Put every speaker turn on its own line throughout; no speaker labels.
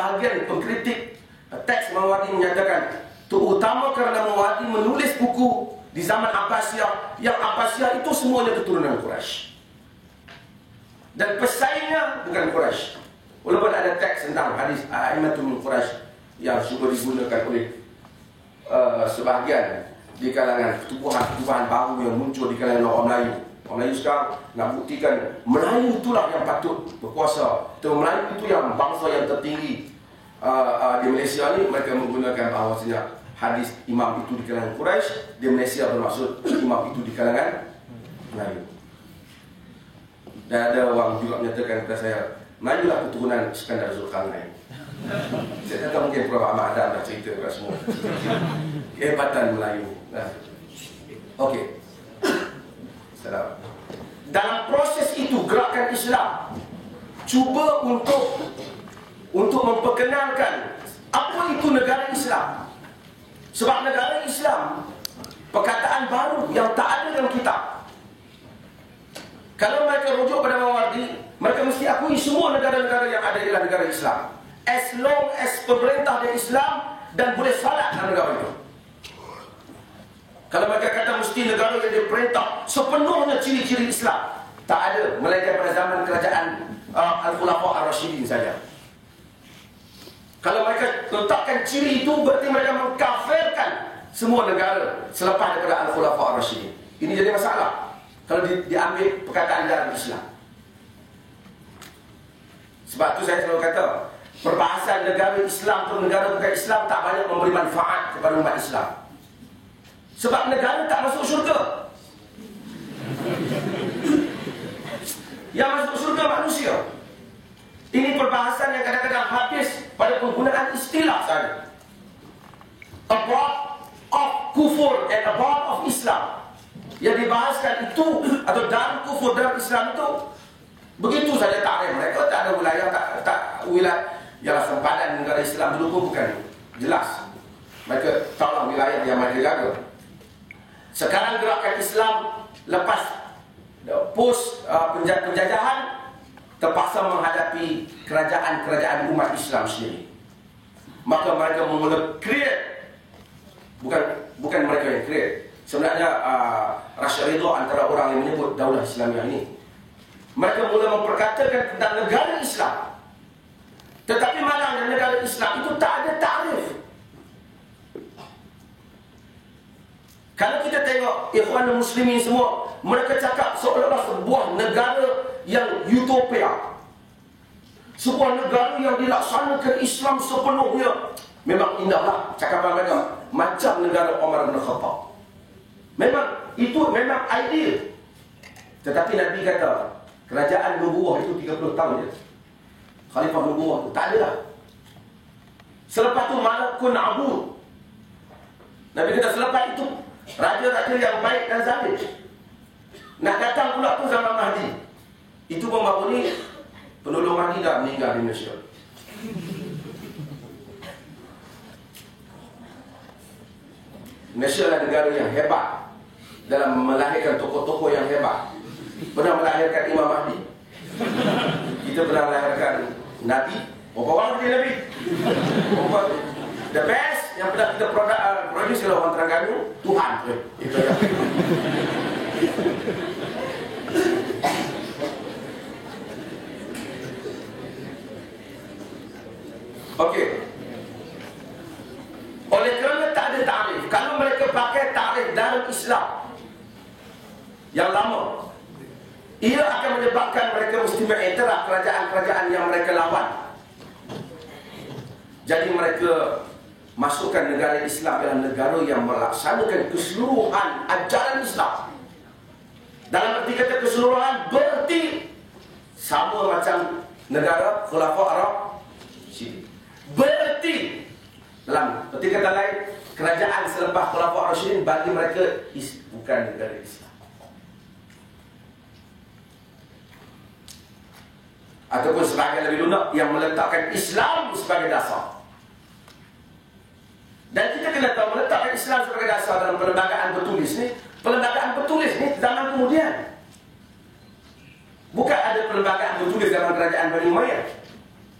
sebahagian pengkritik teks Mawardi menyatakan terutama kerana Mawardi menulis buku di zaman Abbasiyah, yang Abbasiyah itu semuanya keturunan Quraisy dan pesaingnya bukan Quraisy. Walaupun ada teks tentang hadis A'immatul min Quraisy yang cuba digunakan oleh sebahagian di kalangan pertubuhan baru yang muncul di kalangan orang Melayu. Orang Melayu sekarang nak buktikan Melayu itulah yang patut berkuasa, atau Melayu itu yang bangsa yang tertinggi di Malaysia ni. Mereka menggunakan bahawasanya hadis imam itu di kalangan Quraisy, di Malaysia bermaksud imam itu di kalangan Melayu. Dan ada orang juga menyatakan kepada saya, Melayu lah keturunan Iskandar Zulkarnain. Saya kata mungkin Prof. Ahmad Adam dah cerita kepada semua kehebatan Melayu. Okey. Salam. Dalam proses itu gerakan Islam cuba untuk memperkenalkan apa itu negara Islam. Sebab negara Islam perkataan baru yang tak ada dalam kitab. Kalau mereka rujuk pada Mawardi, mereka mesti akui semua negara-negara yang ada ialah negara Islam, as long as pemerintah dia Islam dan boleh salat dalam negara itu. Kalau mereka kata mesti negara yang diperintah sepenuhnya ciri-ciri Islam, tak ada, melainkan pada zaman kerajaan Al-Khulafa Ar-Rashidin saja. Kalau mereka letakkan ciri itu, berarti mereka mengkafirkan semua negara selepas daripada Al-Khulafa Ar-Rashidin. Ini jadi masalah kalau diambil perkataan dalam Islam. Sebab tu saya selalu kata, perbahasan negara Islam atau negara bukan Islam tak banyak memberi manfaat kepada umat Islam. Sebab negara tak masuk syurga. Yang masuk syurga manusia. Ini perbahasan yang kadang-kadang habis pada penggunaan istilah saja. Abroad of kufur and abroad of Islam. Yang dibahaskan itu atau dalam kufur dalam Islam itu begitu saja takrif mereka. Tak ada wilayah, tak wilayah yang sempadan negara Islam dulu pun bukan jelas. Mereka tahulah wilayah yang mereka jaga. Sekarang gerakan Islam lepas post penjajahan terpaksa menghadapi kerajaan-kerajaan umat Islam sendiri. Maka mereka mula create, bukan mereka yang create. Sebenarnya Rashid Ridha antara orang yang menyebut Daulah Islamiah ini, mereka mula memperkatakan tentang negara Islam. Tetapi malangnya negara Islam itu tak ada takrif. Kalau kita tengok Ikhwanul Muslimin semua, mereka cakap seolah-olah sebuah negara yang utopia, sebuah negara yang dilaksanakan Islam sepenuhnya. Memang indahlah cakapan mereka, macam negara Umar bin Khattab. Memang itu memang ideal. Tetapi Nabi kata kerajaan nubuwah itu 30 tahun je. Khalifah nubuwah itu tak ada lah. Selepas tu malakun abud. Nabi kata selepas itu raja-raja yang baik dan zalim. Nak datang pula tu zaman Mahdi. Itu pun baru ni penolong Mahdi dah meninggal di Malaysia. Malaysia adalah negara yang hebat dalam melahirkan tokoh-tokoh yang hebat. Pernah melahirkan Imam Mahdi. Kita pernah melahirkan Nabi. Berapa orang dia Nabi? The best yang pernah kita produce kalau orang Terengganu, Tuhan. Itu ya. Okey. Oleh kerana tak ada takrif, kalau mereka pakai takrif dalam Islam yang lama, ia akan menyebabkan mereka mesti mengiktiraf kerajaan-kerajaan yang mereka lawan. Jadi mereka masukkan negara Islam dalam negara yang melaksanakan keseluruhan ajaran Islam. Dalam arti kata keseluruhan berarti sama macam negara Khulafa Arab Syiri. Berarti dalam arti kata lain, kerajaan selepas Khulafa Ar-Rasyidin bagi mereka bukan negara Islam. Ataupun sebagai lebih lunak yang meletakkan Islam sebagai dasar. Dan kita kena tahu meletakkan Islam sebagai dasar dalam perlembagaan bertulis ni. Perlembagaan bertulis ni zaman kemudian. Bukan ada perlembagaan bertulis dalam kerajaan Bani Umayyah.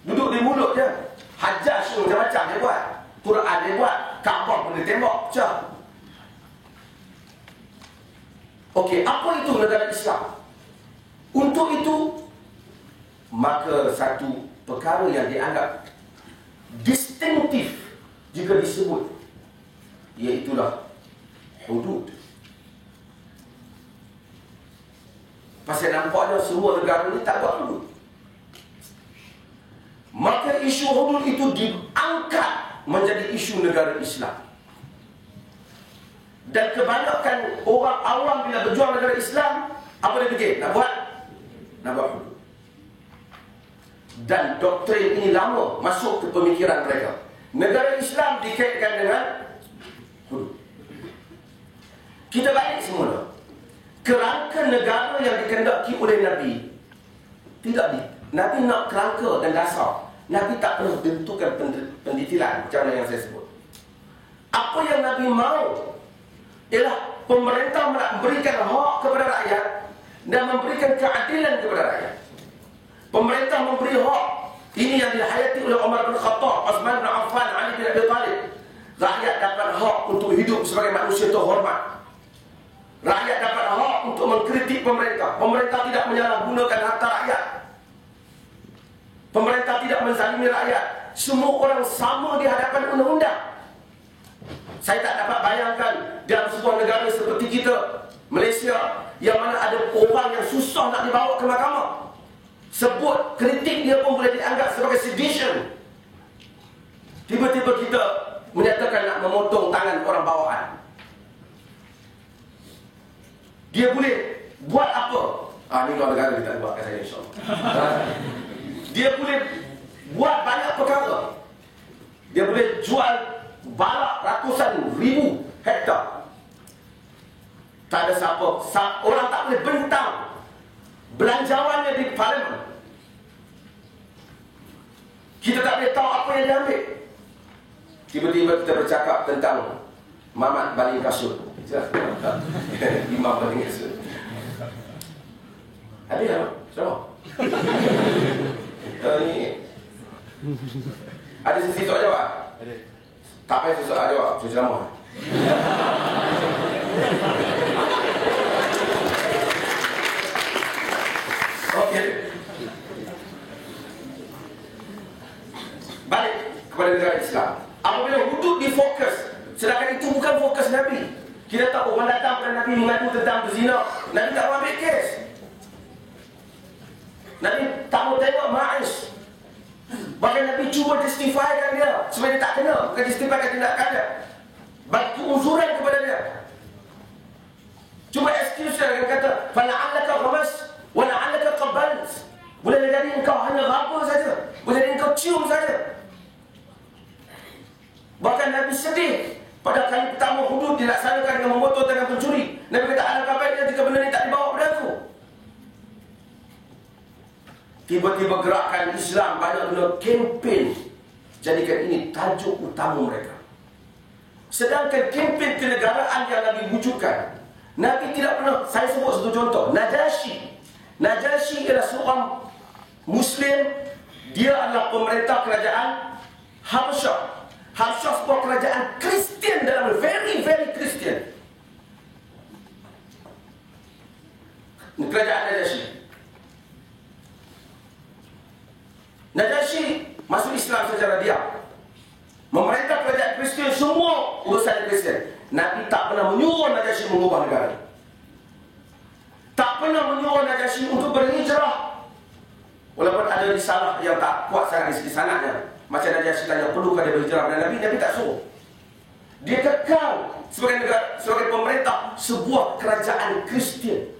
Duduk di mulut je. Hajjaj macam-macam dia buat. Quran dia buat. Kaabah pun dia tembak. Macam. Okey, apa itu negara Islam? Untuk itu, maka satu perkara yang dianggap distinktif jika disebut, iaitulah hudud. Pasal nampaknya semua negara ni tak buat hudud. Maka isu hudud itu diangkat menjadi isu negara Islam. Dan kebanyakan orang awam bila berjuang negara Islam, apa dia fikir? Nak buat hudud. Dan doktrin ini lama masuk ke pemikiran mereka. Negara Islam dikaitkan dengan hudud. Kita balik semula. Kerangka negara yang dikehendaki oleh Nabi Nabi nak kerangka dan dasar. Nabi tak pernah tentukan pendetilan macam mana yang saya sebut. Apa yang Nabi mahu ialah pemerintah memberikan hak kepada rakyat dan memberikan keadilan kepada rakyat. Pemerintah memberi hak. Ini yang dihayati oleh Umar bin Khattab, Uthman bin Affan, Ali bin Abi Thalib. Rakyat dapat hak untuk hidup sebagai manusia terhormat. Rakyat dapat hak untuk mengkritik pemerintah. Pemerintah tidak menyalahgunakan harta rakyat. Pemerintah tidak menzalimi rakyat. Semua orang sama di hadapan undang-undang. Saya tak dapat bayangkan dalam sebuah negara seperti kita, Malaysia, yang mana ada orang yang susah nak dibawa ke mahkamah. Sebut kritik dia pun boleh dianggap sebagai sedition. Tiba-tiba kita menyatakan nak memotong tangan orang bawahan. Dia boleh buat apa? Ni luar negara kita buat kat saya, insyaAllah. Dia boleh buat banyak perkara. Dia boleh jual barak ratusan ribu hektar. Tak ada siapa. Orang tak boleh bentang belanjawannya di parlimen. Kita tak boleh tahu apa yang dia ambil. Tiba-tiba kita bercakap tentang Mamat baling kasut. Imam baling kasut. Ada tak? Sama? Ni ada sesi soal jawab? Ada. Tak payah soal jawab, saya ceramah. Okey. Balik kepada negara Islam. Apabila hudud difokus, sedangkan itu bukan fokus Nabi. Kita tahu orang datang kepada Nabi mengadu tentang berzina, Nabi tak mau ambil kes. Nabi tak mau tengok Ma'ish. Bahkan Nabi cuba justifykan dia supaya dia tak kena. Bukan justifykan tindakan dia, bagi uzuran kepada dia. Cuma excuse dia yang kata fala'allaka ghamas wa la'allaka qabbalt. Boleh jadi engkau hanya raba saja, boleh jadi engkau cium saja. Bahkan Nabi sedih pada kali pertama hudud dilaksanakan dengan memotong tangan pencuri. Nabi kata, alangkah baiknya jika benda ini tak dibawa pada aku. Tiba-tiba gerakan Islam banyak guna kempen, jadikan ini tajuk utama mereka. Sedangkan kempen kenegaraan yang Nabi wujudkan, Nabi tidak pernah. Saya sebut satu contoh, Najasyi ialah seorang Muslim. Dia adalah pemerintah kerajaan Habsyah. Habsyah sebuah kerajaan Kristian, dalam very Kristian. Kerajaan Najasyi masuk Islam secara diam. Memerintah kerajaan Kristian, semua urusan Kristian. Nabi tak pernah menyuruh Najasyi mengubah negara. Tak pernah menyuruh Najasyi untuk berhijrah. Walaupun ada risalah yang tak kuat sangat di segi sanadnya. Macam Najasyi tanya, perlukah dia berhijrah pada Nabi? Nabi tak suruh. Dia kekal sebagai negara, sebagai pemerintah sebuah kerajaan Kristian.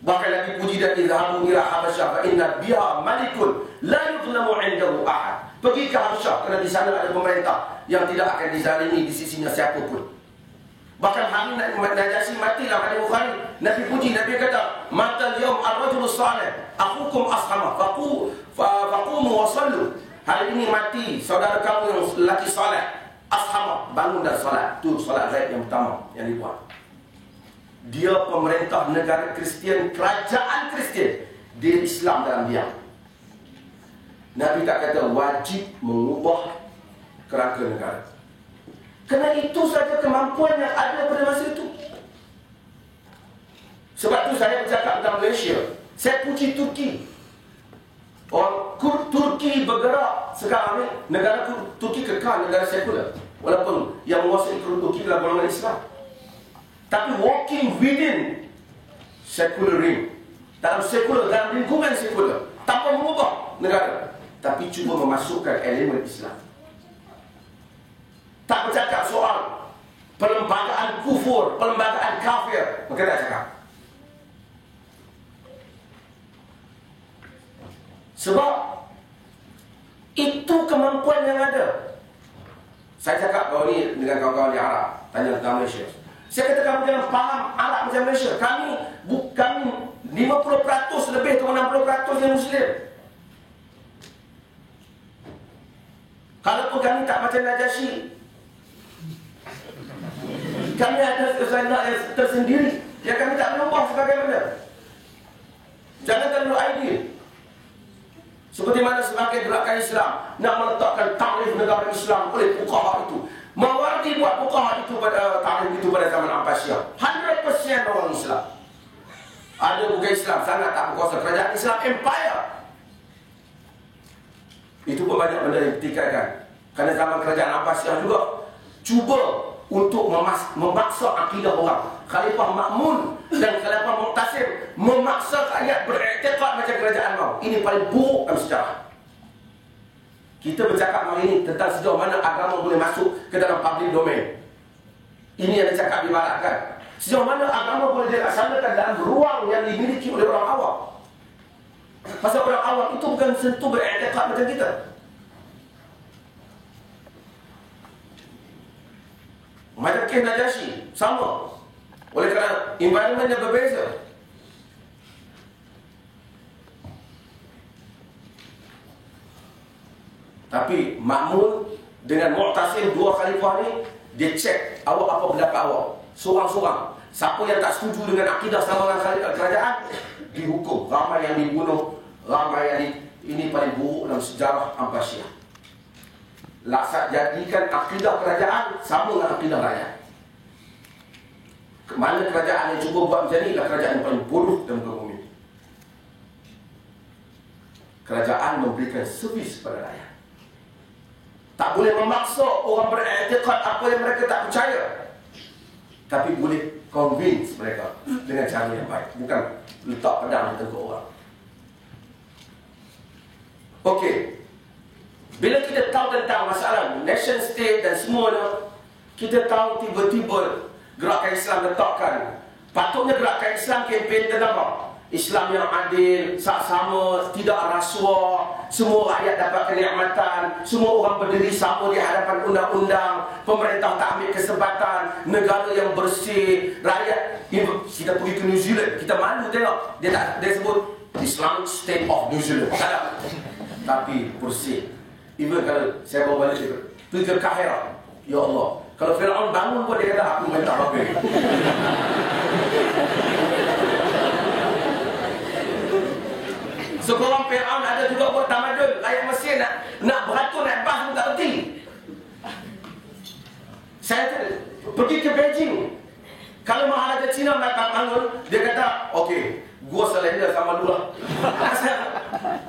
Bahkan Nabi puji dan idhabu ila Habasyah fa inna biha malikun la yuzlamu 'indahu ahad. Pergi ke Habasyah, kerana di sana ada pemerintah yang tidak akan dizalimi di sisinya siapa pun. Bahkan hari Najasyi mati dalam hadis Bukhari, Nabi puji, Nabi kata, mata al-yawm ar-rajul salih akhukum ashama faqumu wa sallu. Hari ini mati saudara kamu yang lelaki saleh, ashama, bangun dan salat. Itu salat ghaib yang pertama yang dibuat. Dia pemerintah negara Kristian, kerajaan Kristian, dia Islam dalam diam. Nabi tak kata wajib mengubah kerangka negara. Kerana itu saja kemampuan yang ada pada masa itu. Sebab tu saya bercakap tentang Malaysia. Saya puji Turki. Orang Turki bergerak sekarang ni, negara Turki kekal negara sekular. Walaupun yang menguasai Turki adalah golongan Islam. Tapi walking within secular ring, dalam lingkungan sekular, tanpa mengubah negara, tapi cuba memasukkan elemen Islam. Tak bercakap soal perlembagaan kufur, perlembagaan kafir, mereka tak cakap. Sebab itu kemampuan yang ada. Saya cakap bahawa ni dengan kawan-kawan yang Arab, tanya tentang Malaysia. Saya kata kamu jangan faham Arab macam Malaysia. Kami 50% lebih atau 60% yang Muslim. Kalaupun kami tak macam Najasyi, kami ada kesanaan yang tersendiri yang kami tak berubah sebagaimana. Jangan terlalu ideal. Seperti mana sebagai gerakan Islam nak meletakkan takrif negara Islam oleh fuqaha itu. Mawardi buat fuqaha itu pada takrif itu pada zaman Abbasiyah. 100% orang Islam. Ada bukan Islam sangat tak berkuasa, kerajaan Islam empire. Itu pun banyak benda yang ditikaikan. Kerana zaman kerajaan Abbasiyah juga cuba untuk memaksa akidah orang. Khalifah Ma'mun dan Khalifah Mu'tasim memaksa rakyat beriktikad macam kerajaan mau. Ini paling buruk dalam sejarah. Kita bercakap hari ini tentang sejauh mana agama boleh masuk ke dalam public domain. Ini yang dicakap di barat kan. Sejauh mana agama boleh dilaksanakan dalam ruang yang dimiliki oleh orang awam. Pasal orang awam itu bukan sentuh beriktikad macam kita. Macam kes Najasyi, sama. Oleh kerana environment yang berbeza. Tapi Ma'mun dengan Mu'tasim, dua khalifah ni, dia cek awak apa pendapat awak. Seorang-seorang. Siapa yang tak setuju dengan akidah sama dengan kerajaan, dihukum. Ramai yang dibunuh, ramai yang ini paling buruk dalam sejarah Abbasiyah. Laksa jadikan akidah kerajaan sama dengan akidah rakyat. Mana kerajaan yang cuba buat macam ni adalah kerajaan yang paling bodoh dalam muka bumi. Kerajaan memberikan servis pada rakyat. Tak boleh memaksa orang beriktikad apa yang mereka tak percaya. Tapi boleh convince mereka dengan cara yang baik. Bukan letak pedang di tengkuk orang. Okey. Bila kita tahu tentang masalah nation state dan semuanya, kita tahu tiba-tiba gerakan Islam letakkan. Patutnya gerakan Islam kempen tentang apa? Islam yang adil, sama, tidak rasuah, semua rakyat dapat kenikmatan, semua orang berdiri sama di hadapan undang-undang, pemerintah tak ambil kesempatan, negara yang bersih, rakyat. Kita pergi ke New Zealand, kita malu tengok. Dia sebut Islamic State of New Zealand. Tak, tapi bersih. Even kalau saya bawa balik pergi ke Kahira, ya Allah, kalau Fir'aun bangun pun dia kata aku minta apa. Seorang Fir'aun ada juga buat tamadun. Rakyat Mesir nak beratur, nak bas pun tak berhenti. Saya pergi ke Beijing. Kalau Maharaja Cina nak bangun, dia kata, okey, gua selenda sama dua.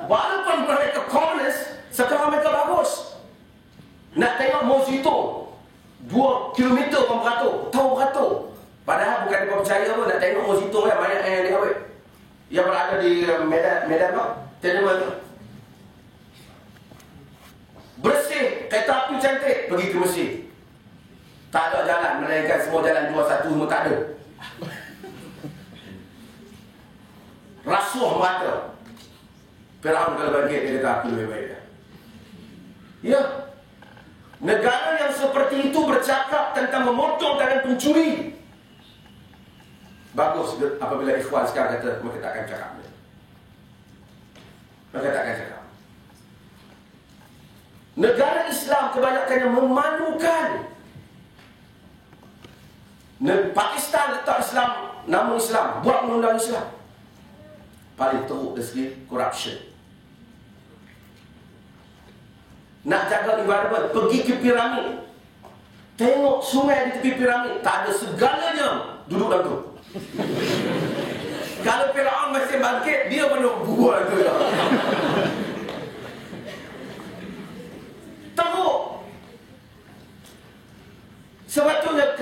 Walaupun mereka komunis, sekarang mereka bagus. Nak tengok Mosito 2 kilometer pun beratur, tahu beratur. Padahal bukan dia percaya pun nak tengok Mosito yang banyak yang dia ambil. Yang berada di Medan Pak, Tenement. Bersih, kereta api cantik, pergi ke Mesir. Tak ada jalan, melainkan semua jalan 21 semua tak ada. Rasuah merata. Fir'aun kalau bangkit, dia kata aku lebih baik. Ya. Negara yang seperti itu bercakap tentang memotong tangan pencuri. Bagus apabila ikhwan sekarang kata mereka tak akan cakap. Mereka tak akan cakap. Negara Islam kebanyakannya memalukan. Pakistan letak Islam, nama Islam, buat undang Islam. Paling teruk dari segi corruption. Nak jaga ibadah, pergi ke piramid. Tengok sungai di tepi piramid, tak ada segalanya duduk dalam tu. Kalau Firaun masih bangkit, dia penuh buah tu. Teruk. Sebetulnya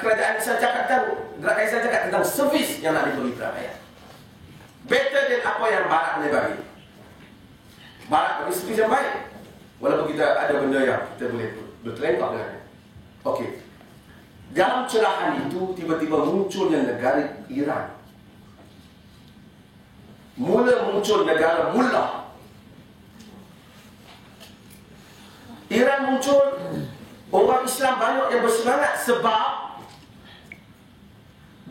kerajaan Islam cakap gerakan Islam cakap tentang servis yang nak diberi kepada rakyat. Better than apa yang Barat boleh bagi. Barat bagi servis yang baik. Walaupun kita ada benda yang kita boleh berterengkap dengannya. Okey. Dalam cerahan itu tiba-tiba munculnya negara Iran. Mula muncul negara Mullah. Iran muncul, orang Islam banyak yang bersemangat sebab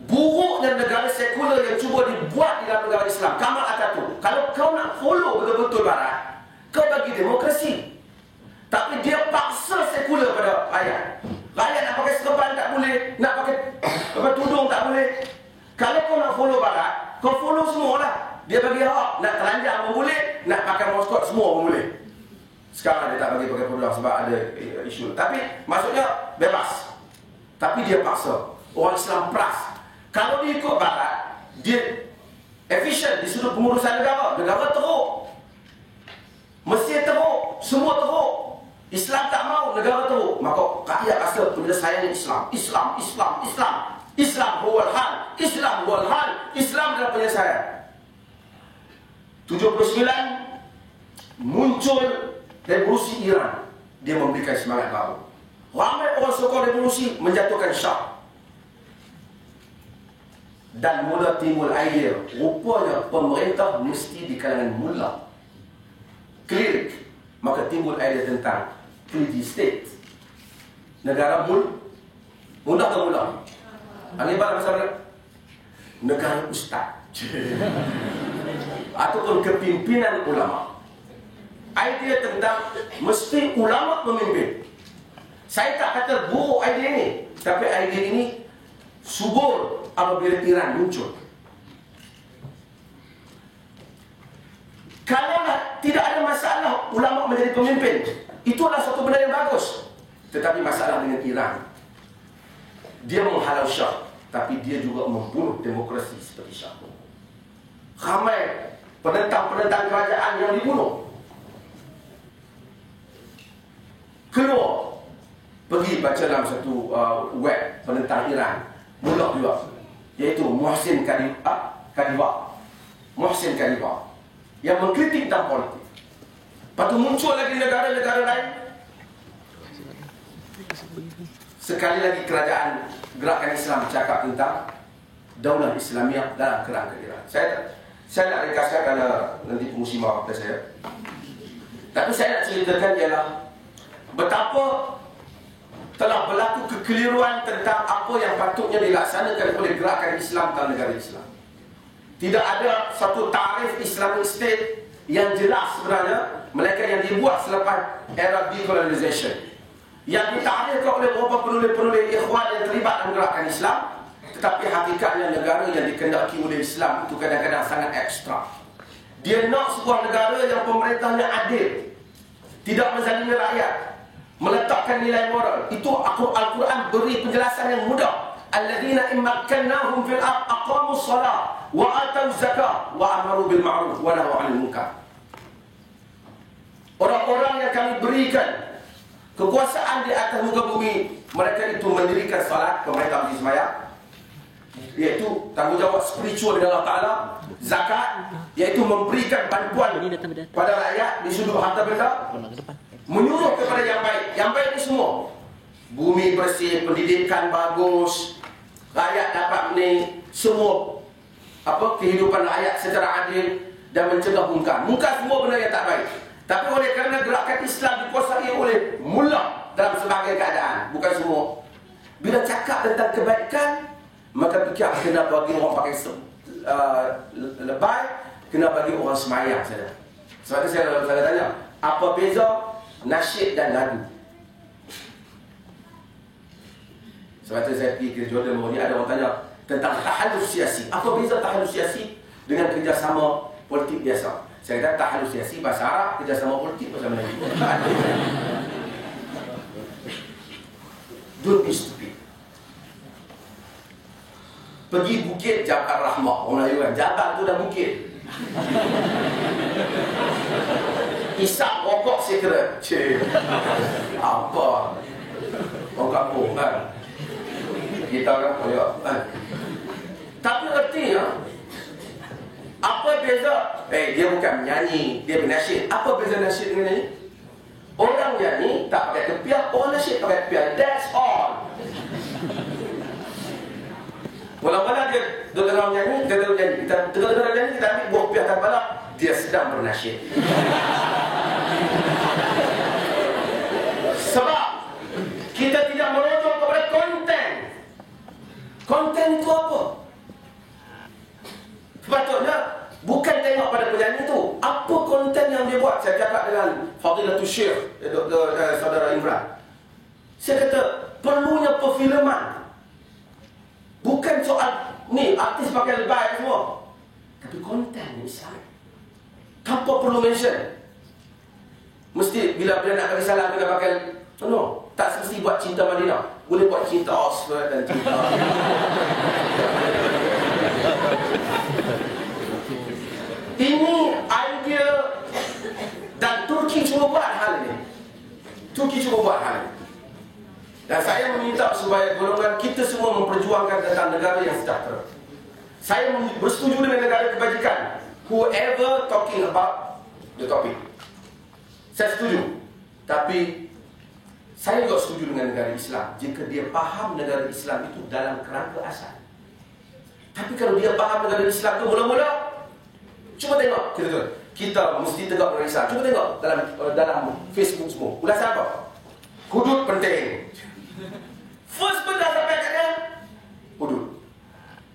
buruknya negara sekular yang cuba dibuat di dalam negara Islam. Kamal Atatürk, kalau kau nak follow betul-betul Barat, kau bagi demokrasi. Tapi dia paksa sekular pada rakyat. Rakyat nak pakai serban tak boleh, nak pakai tudung tak boleh. Kalau kau nak follow Barat, kau follow semua lah. Dia bagi hak, nak telanjang pun boleh, nak pakai moskot semua pun boleh. Sekarang dia tak bagi pakai tudung sebab ada isu. Tapi maksudnya bebas. Tapi dia paksa. Orang Islam peras. Kalau dia ikut Barat, dia efisien di sudut pengurusan negara. Negara teruk. Mesir teruk. Semua teruk. Islam tak mau negara teruk. Maka rakyat rasa penyelesaian Islam. Islam, Islam, Islam. Islam huwal hal. Islam huwal hal. Islam adalah penyelesaian. 79 muncul revolusi Iran. Dia memberikan semangat baru. Ramai orang sokong revolusi, menjatuhkan Shah. Dan mula timbul idea, rupanya pemerintah mesti di kalangan mullah, klerik. Maka timbul idea tentang clergy state. Negara mudah ke mullah? Anibal masa negara ustaz. Ataupun kepimpinan ulama. Idea tentang mesti ulama pemimpin. Saya tak kata buruk idea ini, tapi idea ini subur apabila Iran muncul. Kalau tidak ada masalah ulama menjadi pemimpin, itu adalah satu benda yang bagus. Tetapi masalah dengan Iran, dia menghalau Shah, tapi dia juga membunuh demokrasi seperti Shah. Ramai penentang-penentang kerajaan yang dibunuh. Keluar, pergi baca dalam satu web penentang Iran, Mullah juga, iaitu Muhsin Kadhimah, Muhsin Kadhimah, yang mengkritik tentang politik. Lepas tu muncul lagi negara-negara lain. Sekali lagi kerajaan gerakan Islam cakap tentang Daulah Islamiah dalam kerangka Iran. Saya nak ringkaskan kerana nanti pengusimah kepada saya. Tapi saya nak ceritakan ialah betapa telah berlaku kekeliruan tentang apa yang patutnya dilaksanakan oleh gerakan Islam dalam negara Islam. Tidak ada satu tarikh Islamic State yang jelas sebenarnya, melainkan yang dibuat selepas era decolonization, yang ditarikhkan oleh beberapa penulis-penulis ikhwan yang terlibat dalam gerakan Islam. Tetapi hakikatnya negara yang dikendaki oleh Islam itu kadang-kadang sangat ekstra. Dia nak sebuah negara yang pemerintahnya adil, tidak menzalimi rakyat, meletakkan nilai moral. Itu Al-Quran beri penjelasan yang mudah. Alladzina immakkannahum fil ardh aqamus shalah wa atau zakah wa amaru bil ma'ruf wa nahaw 'anil munkar. Orang-orang yang kami berikan kekuasaan di atas muka bumi, mereka itu mendirikan salat, pemerintah mesti sembahyang, iaitu tanggungjawab spiritual dengan Allah Ta'ala, zakat, iaitu memberikan bantuan pada rakyat di sudut harta benda, menyuruh kepada yang baik. Yang baik ni semua, bumi bersih, pendidikan bagus, rakyat dapat ni semua kehidupan rakyat secara adil, dan mencegah mungkar. Mungkar semua benda yang tak baik. Tapi oleh kerana gerakan Islam dikuasai oleh mullah dalam sebagai keadaan, bukan semua. Bila cakap tentang kebaikan, maka fikir kena bagi orang pakai lebay, kena bagi orang semayang saja. Sebab itu saya tanya, apa beza nasyid dan lagu? Sebab itu saya pergi ke Jordan baru ni, ada orang tanya tentang tahaluf siasi. Apa beza tahaluf siasi dengan kerjasama politik biasa? Saya kata tak halusinasi bahasa Arab, kerjasama politik bahasa Melayu. Don't be stupid. Pergi bukit Jabal Rahmah, orang Melayu kan, Jabal tu dah bukit. Isap rokok cigarette. Cik, apa? Orang kampung kan? Kita kan koyak kan? Tapi erti ya, apa beza? Dia bukan menyanyi, dia bernasyid. Apa beza nasyid dengan nyanyi? Orang nyanyi tak pakai kepiah, orang nasyid pakai kepiah. That's all. Mula-mula dia dengar nyanyi, dia dengar nyanyi. Kita dengar nyanyi, kita ambil buah kepiah tanpa balak, dia sedang bernasyid. Sebab kita tidak merujuk kepada konten. Konten itu apa? Sepatutnya bukan tengok pada penyanyi itu, apa konten yang dia buat. Saya cakap dengan Fadilatul Syekh Dr. Saudara Imran, saya kata perlunya perfilman. Bukan soal ni artis pakai lebay semua, tapi konten Islam tanpa perlu mention. Mesti bila nak bagi salam kena pakai no, tak semesti buat cinta Madinah. Boleh buat cinta Oxford dan cinta ini idea. Dan Turki cuba buat hal ini. Turki cuba buat hal ini. Dan saya meminta supaya golongan kita semua memperjuangkan tentang negara yang sejahtera. Saya bersetuju dengan negara kebajikan. Whoever talking about the topic, saya setuju. Tapi saya juga setuju dengan negara Islam jika dia faham negara Islam itu dalam kerangka asal. Tapi kalau dia faham negara Islam itu mula-mula, cuba tengok kita mesti tegak dengan Islam. Cuba tengok dalam Facebook semua. Ulas apa? Hudud penting. First benda sampai kat dia, hudud.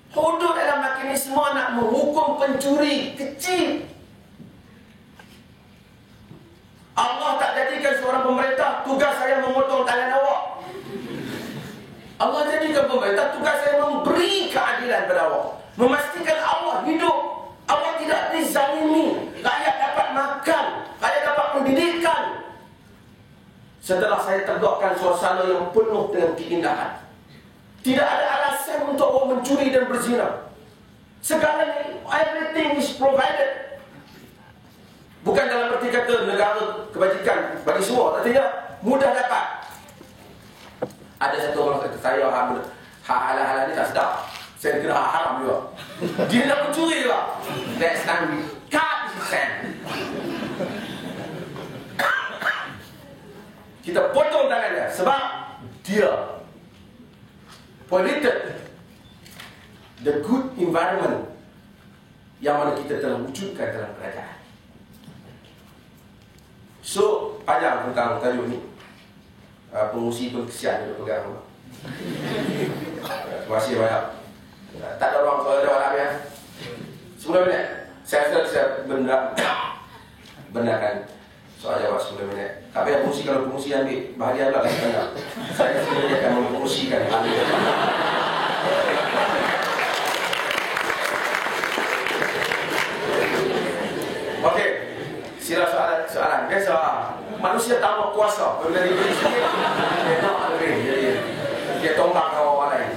Hudud adalah mekanisme nak menghukum pencuri kecil. Allah tak jadikan seorang pemerintah tugas saya memotong tangan awak. Allah jadikan pemerintah tugas saya memberi keadilan pada awak, memastikan Allah hidup, Allah tidak dizalimi, rakyat dapat makan, rakyat dapat pendidikan. Setelah saya tegakkan suasana yang penuh dengan keindahan, tidak ada alasan untuk orang mencuri dan berzina. Segalanya, everything is provided. Bukan dalam arti kata negara kebajikan bagi semua, artinya mudah dapat. Ada satu orang kata saya halal-halal ni tak sedap, saya kira haram juga. Dia nak mencuri juga. Next time we cut his hand. Kita potong tangannya sebab dia polluted the good environment yang mana kita telah wujudkan dalam kerajaan. So, panjang tentang tajuk ni. Pengungsi pun kesian dia pegang. Terima kasih banyak. Tak ada ruang soal jawab ya. 10 minit. Saya benarkan soal jawab 10 minit. Tapi yang fungsi, kalau fungsi ambil bahagian pula lain banyak. Saya sendiri akan memfungsikan hal ini. Okey, sila soalan. Biasa manusia tak mau kuasa. Bila diberi sikit, dia nak lebih. Jadi dia tombak orang lain.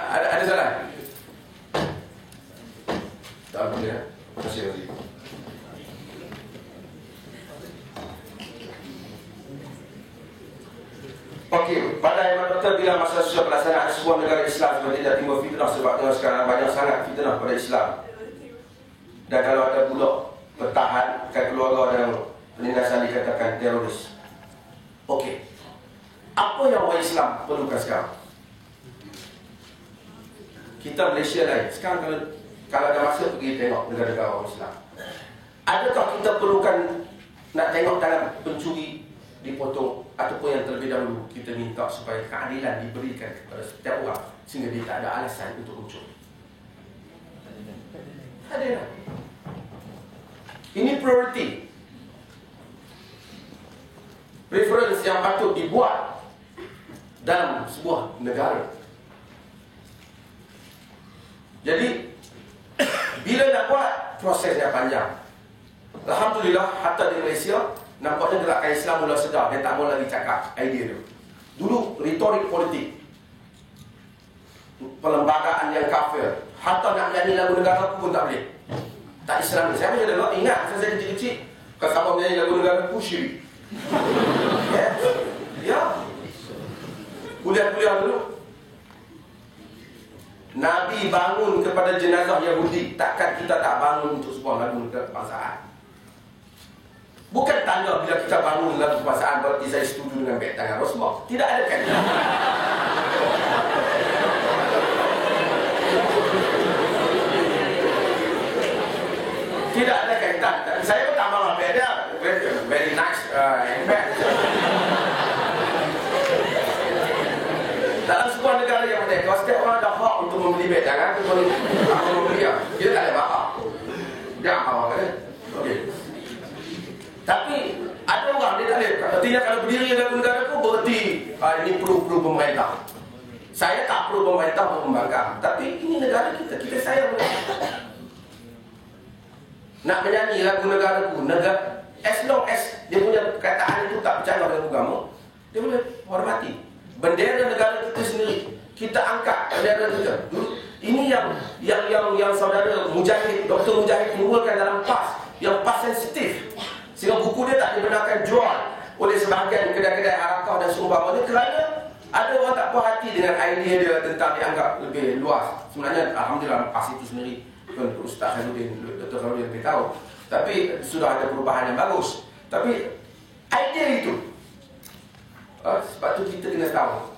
Ada soalan? Tak apa dia. Terima kasih. Okey, pada Imam Doktor bila masa susah pelaksanaan sebuah negara Islam seperti tidak timbul fitnah, sebabnya sekarang banyak sangat fitnah pada Islam. Dan kalau ada pula bertahan kat keluarga dan penindasan dikatakan teroris. Okey, apa yang orang Islam perlukan sekarang? Kita Malaysia lain. Sekarang kalau ada masa pergi tengok negara-negara orang Islam. Adakah kita perlukan nak tengok tangan pencuri dipotong, ataupun yang terlebih dahulu kita minta supaya keadilan diberikan kepada setiap orang sehingga dia tak ada alasan untuk mencuri? Ada. Ini priority. Preference yang patut dibuat dalam sebuah negara. Jadi Bila nak buat, prosesnya panjang. Alhamdulillah, hatta di Malaysia, nampaknya gerakan Islam mula sedar. Dia tak mau lagi cakap idea tu. Dulu, retorik politik, perlembagaan yang kafir, hatta nak menyanyi lagu negara pun tak boleh. Tak Islam. Saya macam dengar, ingat saya kecil-kecil, kalau sama menyanyi lagu negara pun syirik. Ya. Kuliah-kuliah dulu, Nabi bangun kepada jenazah Yahudi. Takkan kita tak bangun untuk sebuah lagu kebangsaan. Bukan tanda bila kita bangun lagu kebangsaan berarti saya setuju dengan baik tangan Rasulullah. Tidak ada kaitan. Tidak ada kaitan. Saya pun tak malah beda. Very nice and bad. Dalam sebuah negara yang merdeka, setiap orang ada hak untuk membeli bed, jangan aku membeli dia. Dia tak ada hak. Dia apa kan? Okey. Tapi ada orang dia tak boleh. Artinya kalau berdiri dalam negara tu berarti ini perlu pemerintah. Saya tak perlu pemerintah untuk membangkang, tapi ini negara kita. Kita sayang mereka. Nak menyanyi lagu negara pun, as long as dia punya perkataan itu tak percaya dengan agama, dia boleh hormati. Bendera negara kita sendiri, kita angkat bendera kita. Ini yang saudara Mujahid, Dr. Mujahid mengumpulkan dalam PAS, yang PAS sensitif. Sehingga buku dia tak dibenarkan jual oleh sebahagian kedai-kedai harakah dan seumpamanya kerana ada orang tak puas hati dengan idea dia tentang dianggap lebih luas. Sebenarnya alhamdulillah PAS itu sendiri, Ustaz Khairuddin, Dr. Khairuddin lebih tahu. Tapi sudah ada perubahan yang bagus. Tapi idea itu, sebab tu kita kena tahu.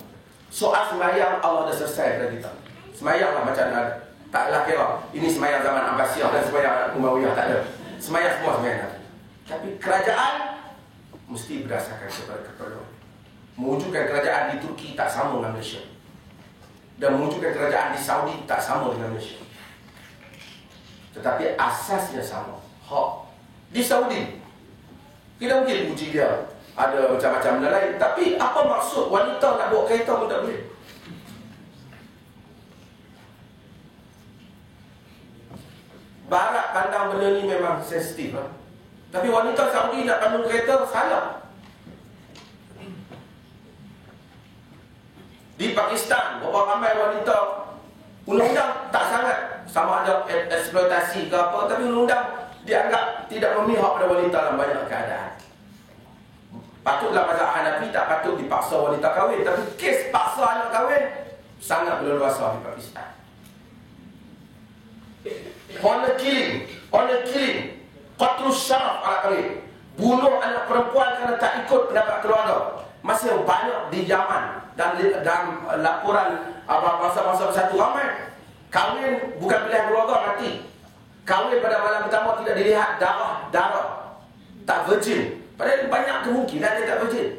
Soal sembahyang Allah dah selesai pada kita. Sembahyanglah macam ada. Taklah kira ini sembahyang zaman Abbasiyah dan sembahyang Umayyah, tak ada. Sembahyang semua sembahyang. Tapi kerajaan mesti berdasarkan kepada keperluan. Mewujudkan kerajaan di Turki tak sama dengan Malaysia. Dan mewujudkan kerajaan di Saudi tak sama dengan Malaysia. Tetapi asasnya sama. Hak. Di Saudi kita mungkin puji dia, ada macam-macam benda lain, tapi apa maksud wanita nak bawa kereta pun tak boleh. Barat pandang benda ni memang sensitif lah. Tapi wanita Saudi nak pandang kereta, salah. Di Pakistan, berapa ramai wanita, undang-undang tak sangat sama ada eksploitasi ke apa, tapi undang-undang dianggap tidak memihak pada wanita dalam banyak keadaan. Patutlah mazhab Hanafi tak patut dipaksa wanita kahwin, tapi kes paksa anak kahwin sangat berleluasa di Pakistan. Honor killing, qatlus syaraf ala kahwin, bunuh anak perempuan kerana tak ikut pendapat keluarga, masih banyak di Yaman. Dan dalam laporan bangsa-bangsa bersatu ramai, kahwin bukan pilihan keluarga, mati. Kahwin pada malam pertama tidak dilihat darah, tak virgin. Padahal banyak kemungkinan dia tak virgin.